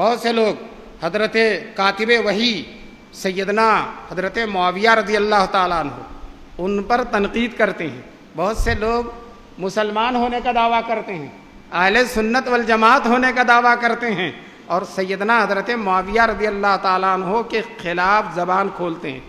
بہت سے لوگ حضرت کاتب وحی سیدنا حضرت معاویہ رضی اللہ تعالیٰ عنہ ان پر تنقید کرتے ہیں. بہت سے لوگ مسلمان ہونے کا دعویٰ کرتے ہیں, اہل سنت والجماعت ہونے کا دعویٰ کرتے ہیں, اور سیدنا حضرت معاویہ رضی اللہ تعالیٰ عنہ کے خلاف زبان کھولتے ہیں.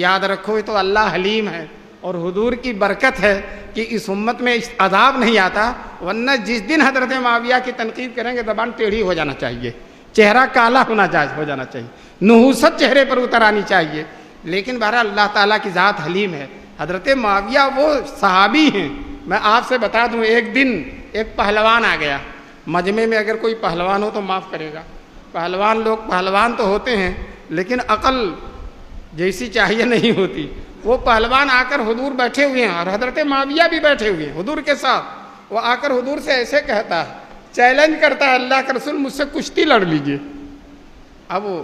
یاد رکھو یہ تو اللہ حلیم ہے اور حضور کی برکت ہے کہ اس امت میں عذاب نہیں آتا, ورنہ جس دن حضرت معاویہ کی تنقید کریں گے زبان ٹیڑھی ہو جانا چاہیے, چہرہ کالا ہو جانا چاہیے, نحوست چہرے پر اتر آنی چاہیے. لیکن بہرحال اللہ تعالیٰ کی ذات حلیم ہے. حضرت معاویہ وہ صحابی ہیں. میں آپ سے بتا دوں, ایک دن ایک پہلوان آ گیا. مجمع میں اگر کوئی پہلوان ہو تو معاف کرے گا, پہلوان تو ہوتے ہیں لیکن عقل جیسی چاہیے نہیں ہوتی. وہ پہلوان آ کر حضور بیٹھے ہوئے ہیں اور حضرت معاویہ بھی بیٹھے ہوئے ہیں حضور کے ساتھ. وہ آ کر حضور سے ایسے کہتا ہے, چیلنج کرتا ہے, اللہ کے رسول مجھ سے کشتی لڑ لیجئے. اب وہ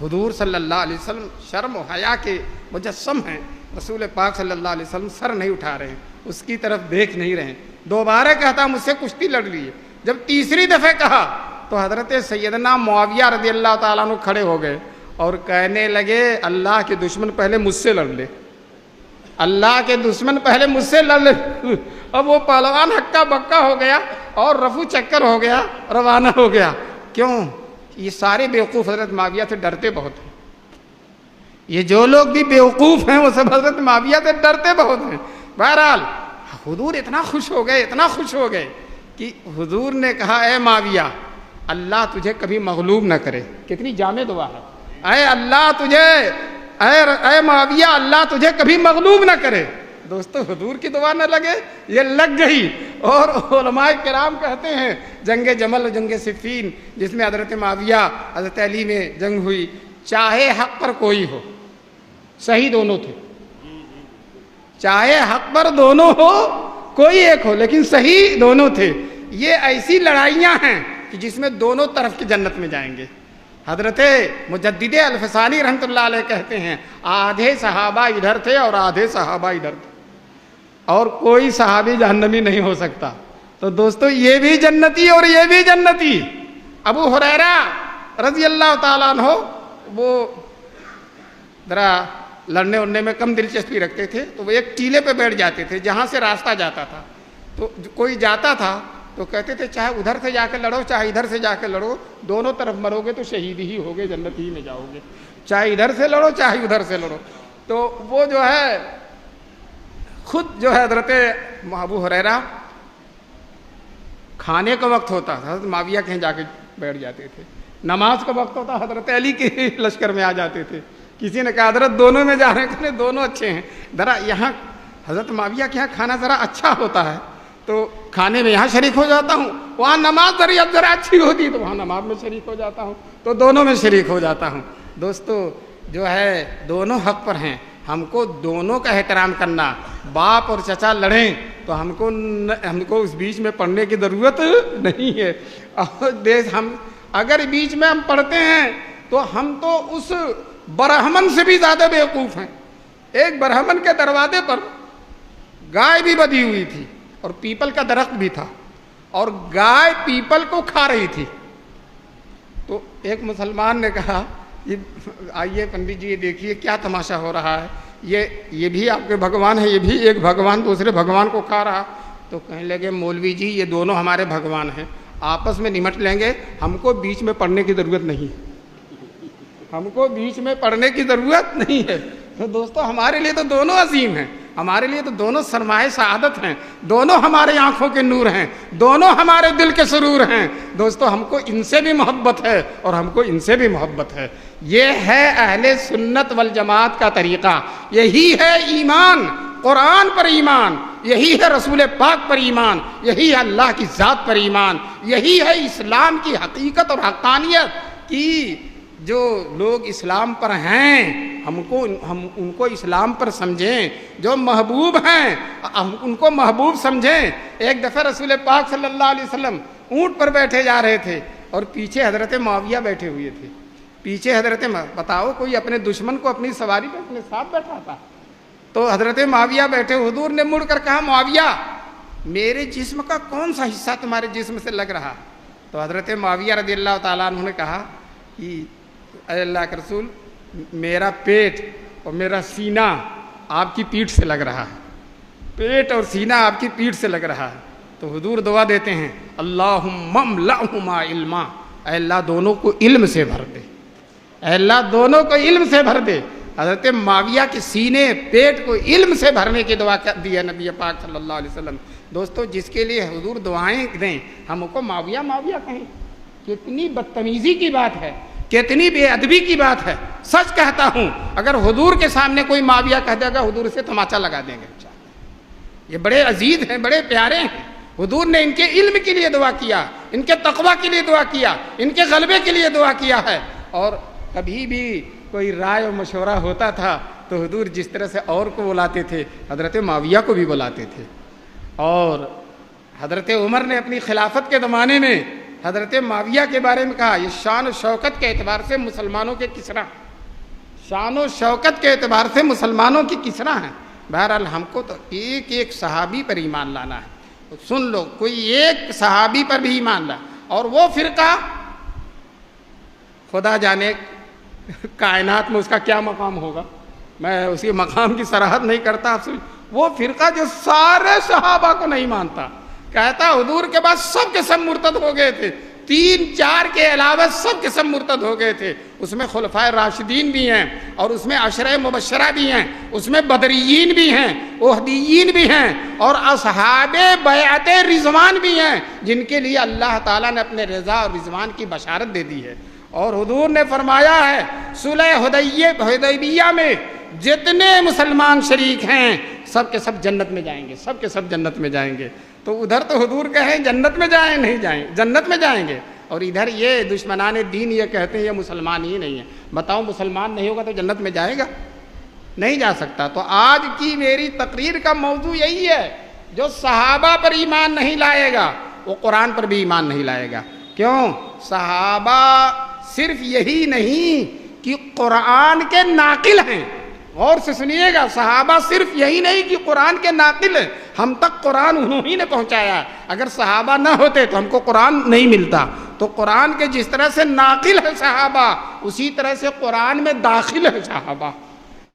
حضور صلی اللہ علیہ وسلم شرم و حیا کے مجسم ہیں. رسول پاک صلی اللہ علیہ وسلم سر نہیں اٹھا رہے ہیں, اس کی طرف دیکھ نہیں رہے ہیں. دوبارہ کہتا مجھ سے کشتی لڑ لیجئے. جب تیسری دفعہ کہا تو حضرت سیدنا معاویہ رضی اللہ تعالیٰ عنہ کھڑے ہو گئے اور کہنے لگے اللہ کے دشمن پہلے مجھ سے لڑ لے, اللہ کے دشمن پہلے مجھ سے لڑ لے. اب وہ پہلوان ہکا بکا ہو گیا اور رفو چکر ہو گیا, روانہ ہو گیا. کیوں؟ یہ سارے بیوقوف حضرت معاویہ سے ڈرتے بہت ہیں. یہ جو لوگ بھی بیوقوف ہیں وہ سب حضرت معاویہ سے ڈرتے بہت ہیں. بہرحال حضور اتنا خوش ہو گئے کہ حضور نے کہا اے معاویہ اللہ تجھے کبھی مغلوب نہ کرے. کتنی جامع دعا ہے, اے معاویہ اللہ تجھے کبھی مغلوب نہ کرے. دوستو حضور کی دعا نہ لگے, یہ لگ گئی. اور علماء کرام کہتے ہیں جنگ جمل و جنگ صفین جس میں حضرت معاویہ حضرت علی میں جنگ ہوئی, چاہے حق پر کوئی ہو, صحیح دونوں تھے, چاہے حق پر دونوں ہو کوئی ایک ہو لیکن صحیح دونوں تھے. یہ ایسی لڑائیاں ہیں کہ جس میں دونوں طرف کی جنت میں جائیں گے. حضرت مجدد الفسانی رحمۃ اللہ علیہ کہتے ہیں آدھے صحابہ ادھر تھے اور آدھے صحابہ ادھر تھے, اور کوئی صحابی جہنمی نہیں ہو سکتا. تو دوستو یہ بھی جنتی اور یہ بھی جنتی. ابو ہریرہ رضی اللہ تعالیٰ عنہ وہ ذرا لڑنے اڑنے میں کم دلچسپی رکھتے تھے, تو وہ ایک ٹیلے پہ بیٹھ جاتے تھے جہاں سے راستہ جاتا تھا. تو کوئی جاتا تھا تو کہتے تھے چاہے ادھر سے جا کے لڑو چاہے ادھر سے جا کے لڑو, دونوں طرف مرو گے تو شہید ہی ہوگے, جنت ہی میں جاؤ گے, چاہے ادھر سے لڑو چاہے ادھر سے لڑو. تو وہ جو ہے خود جو ہے حضرت ابو ہریرہ کھانے کا وقت ہوتا تھا حضرت معاویہ کہیں جا کے بیٹھ جاتے تھے, نماز کا وقت ہوتا حضرت علی کے لشکر میں آ جاتے تھے. کسی نے کہا حضرت دونوں میں جا رہے ہیں, دونوں اچھے ہیں, ذرا یہاں حضرت معاویہ کے یہاں کھانا ذرا اچھا ہوتا ہے تو کھانے میں یہاں شریک ہو جاتا ہوں, وہاں نماز ذرا اچھی ہوتی تو وہاں نماز میں شریک ہو جاتا ہوں, تو دونوں میں شریک ہو جاتا ہوں. دوستو جو ہے دونوں حق پر ہیں, ہم کو دونوں کا احترام کرنا. باپ اور چچا لڑیں تو ہم کو اس بیچ میں پڑھنے کی ضرورت نہیں ہے. اور ہم اگر بیچ میں ہم پڑھتے ہیں تو ہم تو اس برہمن سے بھی زیادہ بیوقوف ہیں. ایک برہمن کے دروازے پر گائے بھی بدھی ہوئی تھی اور پیپل کا درخت بھی تھا, اور گائے پیپل کو کھا رہی تھی. تو ایک مسلمان نے کہا آئیے پنڈت جی یہ دیکھیے کیا تماشا ہو رہا ہے, یہ بھی آپ کے بھگوان ہے, یہ بھی ایک بھگوان دوسرے بھگوان کو کھا رہا. تو کہنے لگے مولوی جی یہ دونوں ہمارے بھگوان ہیں, آپس میں نمٹ لیں گے, ہم کو بیچ میں پڑھنے کی ضرورت نہیں, ہم کو بیچ میں پڑھنے کی ضرورت نہیں ہے. تو دوستو ہمارے لیے تو دونوں عظیم ہیں, ہمارے لیے تو دونوں سرمایہ سعادت ہیں, دونوں ہمارے آنکھوں کے نور ہیں, دونوں ہمارے دل کے سرور ہیں. دوستو ہم کو ان سے بھی محبت ہے اور ہم کو ان سے بھی محبت ہے. یہ ہے اہل سنت والجماعت کا طریقہ, یہی ہے ایمان, قرآن پر ایمان, یہی ہے رسول پاک پر ایمان, یہی ہے اللہ کی ذات پر ایمان, یہی ہے اسلام کی حقیقت اور حقانیت. کی جو لوگ اسلام پر ہیں ہم ان کو اسلام پر سمجھیں, جو محبوب ہیں ہم ان کو محبوب سمجھیں. ایک دفعہ رسول پاک صلی اللہ علیہ وسلم اونٹ پر بیٹھے جا رہے تھے اور پیچھے حضرت معاویہ بیٹھے ہوئے تھے. پیچھے بتاؤ کوئی اپنے دشمن کو اپنی سواری پہ اپنے ساتھ بیٹھا تھا. تو حضرت معاویہ بیٹھے, حضور نے مڑ کر کہا معاویہ میرے جسم کا کون سا حصہ تمہارے جسم سے لگ رہا؟ تو حضرت معاویہ رضی اللہ تعالیٰ عنہ نے کہا کہ اے اللہ کے رسول میرا پیٹ اور میرا سینہ آپ کی پیٹھ سے لگ رہا ہے، پیٹ اور سینہ آپ کی پیٹھ سے لگ رہا ہے. تو حضور دعا دیتے ہیں اللہم املأہما علما، اے اللہ دونوں کو علم سے بھر دے، اے اللہ دونوں کو علم سے بھر دے. حضرت معاویہ کے سینے پیٹ کو علم سے بھرنے کی دعا دی ہے نبی پاک صلی اللہ علیہ وسلم. دوستو جس کے لیے حضور دعائیں دیں ہم کو معاویہ معاویہ کہیں، کتنی بدتمیزی کی بات ہے، کتنی بے ادبی کی بات ہے. سچ کہتا ہوں اگر حضور کے سامنے کوئی معاویہ کہہ دے گا حضور سے تماچا لگا دیں گے. یہ بڑے عزیز ہیں، بڑے پیارے ہیں. حضور نے ان کے علم کے لیے دعا کیا، ان کے تقوی کے لیے دعا کیا، ان کے غلبے کے لیے دعا کیا ہے. اور کبھی بھی کوئی رائے و مشورہ ہوتا تھا تو حضور جس طرح سے اور کو بلاتے تھے حضرت معاویہ کو بھی بلاتے تھے. اور حضرت عمر نے اپنی خلافت کے زمانے میں حضرت معاویہ کے بارے میں کہا یہ شان و شوکت کے اعتبار سے مسلمانوں کے کسرا، شان و شوکت کے اعتبار سے مسلمانوں کی کسرا ہیں. بہرحال ہم کو تو ایک ایک صحابی پر ایمان لانا ہے. سن لو کوئی ایک صحابی پر بھی ایمان لا، اور وہ فرقہ خدا جانے کائنات میں اس کا کیا مقام ہوگا، میں اسی مقام کی صراحت نہیں کرتا آپ سے. وہ فرقہ جو سارے صحابہ کو نہیں مانتا، کہتا حضور کے بعد سب کے سب مرتد ہو گئے تھے، 3-4 کے علاوہ سب کے سب مرتد ہو گئے تھے. اس میں خلفائے راشدین بھی ہیں، اور اس میں عشرہ مبشرہ بھی ہیں، اس میں بدریین بھی ہیں، احدیین بھی ہیں، اور اصحاب بیعت رضوان بھی ہیں جن کے لیے اللہ تعالیٰ نے اپنے رضا اور رضوان کی بشارت دے دی ہے. اور حضور نے فرمایا ہے صلح حدیبیہ میں جتنے مسلمان شریک ہیں سب کے سب جنت میں جائیں گے، سب کے سب جنت میں جائیں گے. تو ادھر تو حضور کہیں جنت میں جائیں نہیں جائیں، جنت میں جائیں گے، اور ادھر یہ دشمنان دین یہ کہتے ہیں یہ مسلمان ہی نہیں ہے. بتاؤ مسلمان نہیں ہوگا تو جنت میں جائے گا؟ نہیں جا سکتا. تو آج کی میری تقریر کا موضوع یہی ہے، جو صحابہ پر ایمان نہیں لائے گا وہ قرآن پر بھی ایمان نہیں لائے گا. کیوں؟ صحابہ صرف یہی نہیں کہ قرآن کے ناقل ہیں، غور سے سنیے گا، صحابہ صرف یہی نہیں کہ قرآن کے ناقل ہیں، ہم تک قرآن انہوں ہی نے پہنچایا. اگر صحابہ نہ ہوتے تو ہم کو قرآن نہیں ملتا. تو قرآن کے جس طرح سے ناقل ہے صحابہ اسی طرح سے قرآن میں داخل ہے صحابہ.